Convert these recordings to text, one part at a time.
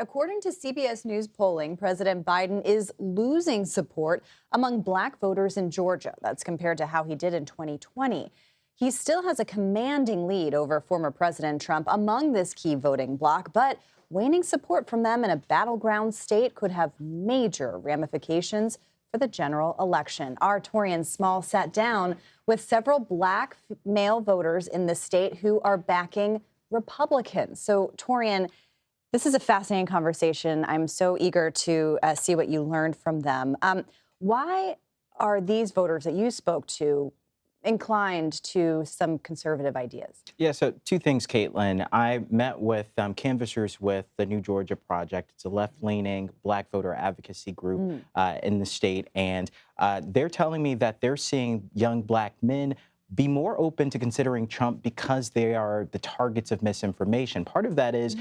According to CBS News polling, President Biden is losing support among black voters in Georgia. That's compared to how he did in 2020. He still has a commanding lead over former President Trump among this key voting bloc, but waning support from them in a battleground state could have major ramifications for the general election. Our Taurean Small sat down with several black male voters in the state who are backing Republicans. So, Taurean, this is a fascinating conversation. I'm so eager to see what you learned from them. Why are these voters that you spoke to inclined to some conservative ideas? Yeah, so two things, Caitlin. I met with canvassers with the New Georgia Project. It's a left-leaning black voter advocacy group in the state, and they're telling me that they're seeing young black men be more open to considering Trump because they are the targets of misinformation. Part of that is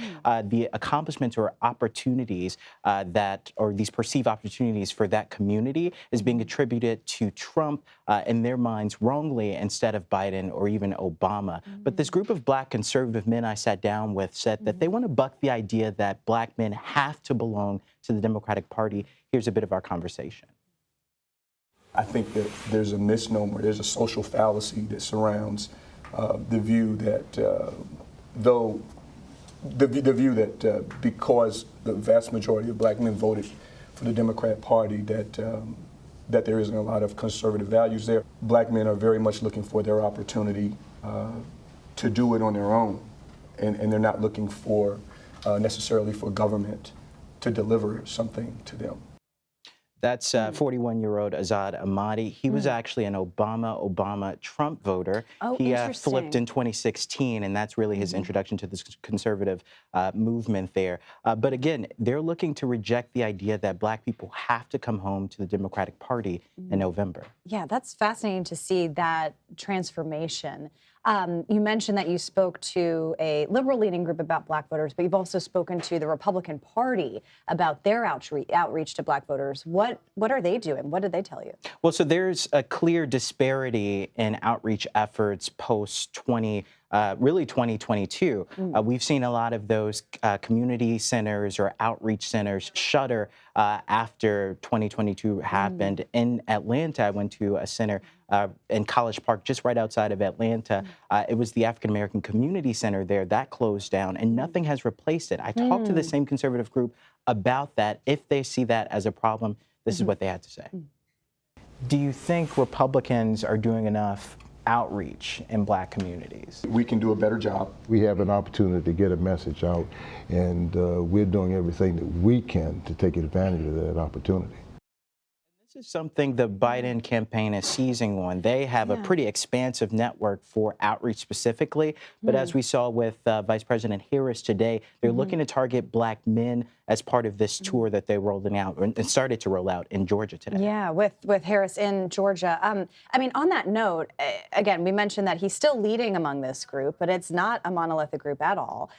the accomplishments or opportunities or these perceived opportunities for that community is being attributed to Trump in their minds wrongly instead of Biden or even Obama. But this group of black conservative men I sat down with said that they want to buck the idea that black men have to belong to the Democratic Party. Here's a bit of our conversation. I think that there's a misnomer, there's a social fallacy that surrounds the view that because the vast majority of black men voted for the Democrat Party, that there isn't a lot of conservative values there. Black men are very much looking for their opportunity to do it on their own, and they're not looking for necessarily for government to deliver something to them. That's 41-year-old Azad Ahmadi. He was actually an Obama-Trump voter. Oh, he interesting. flipped in 2016, and that's really his introduction to this conservative movement there. But again, they're looking to reject the idea that black people have to come home to the Democratic Party in November. Yeah, that's fascinating to see that transformation. You mentioned that you spoke to a liberal-leaning group about black voters, but you've also spoken to the Republican Party about their outreach to black voters. What are they doing? What did they tell you? Well, so there's a clear disparity in outreach efforts really 2022. We've seen a lot of those community centers or outreach centers shutter after 2022 happened. In Atlanta, I went to a center in College Park, just right outside of Atlanta. It was the African American Community Center there that closed down, and nothing has replaced it. I talked to the same conservative group about that. If they see that as a problem, this is what they had to say. Do you think Republicans are doing enough outreach in black communities? We can do a better job. We have an opportunity to get a message out, and we're doing everything that we can to take advantage of that opportunity. This is something the Biden campaign is seizing on. They have a pretty expansive network for outreach specifically, but as we saw with Vice President Harris today, they're looking to target black men as part of this tour that they're rolling out and started to roll out in Georgia today. Yeah, with Harris in Georgia. I mean, on that note, again, we mentioned that he's still leading among this group, but it's not a monolithic group at all.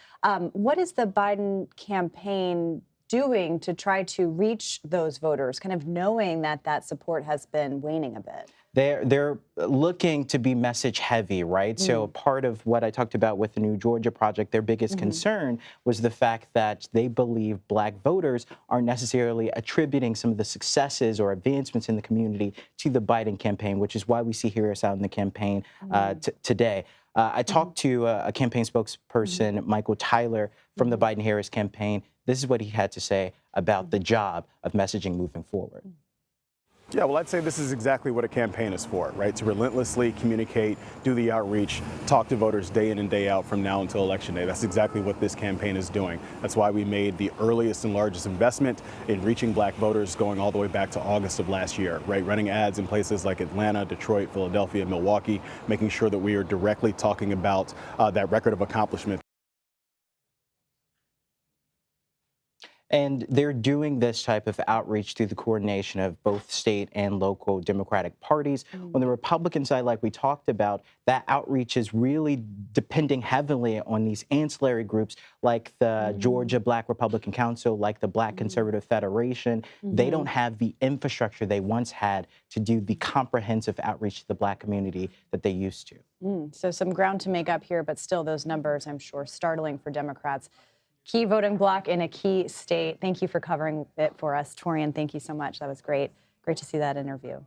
What is the Biden campaign doing to try to reach those voters, kind of knowing that that support has been waning a bit? They're looking to be message heavy, right? So part of what I talked about with the New Georgia Project, their biggest concern was the fact that they believe black voters aren't necessarily attributing some of the successes or advancements in the community to the Biden campaign, which is why we see Harris out in the campaign today. I talked to a campaign spokesperson, Michael Tyler, from the Biden-Harris campaign. This is what he had to say about the job of messaging moving forward. Yeah, well, I'd say this is exactly what a campaign is for, right? To relentlessly communicate, do the outreach, talk to voters day in and day out from now until Election Day. That's exactly what this campaign is doing. That's why we made the earliest and largest investment in reaching black voters going all the way back to August of last year, right? Running ads in places like Atlanta, Detroit, Philadelphia, Milwaukee, making sure that we are directly talking about that record of accomplishment. And they're doing this type of outreach through the coordination of both state and local Democratic parties. On the Republican side, like we talked about, that outreach is really depending heavily on these ancillary groups like the Georgia Black Republican Council, like the Black Conservative Federation. They don't have the infrastructure they once had to do the comprehensive outreach to the black community that they used to. So some ground to make up here, but still those numbers, I'm sure, startling for Democrats. key voting bloc in a key state. Thank you for covering it for us, Taurean. Thank you so much. That was great. Great to see that interview.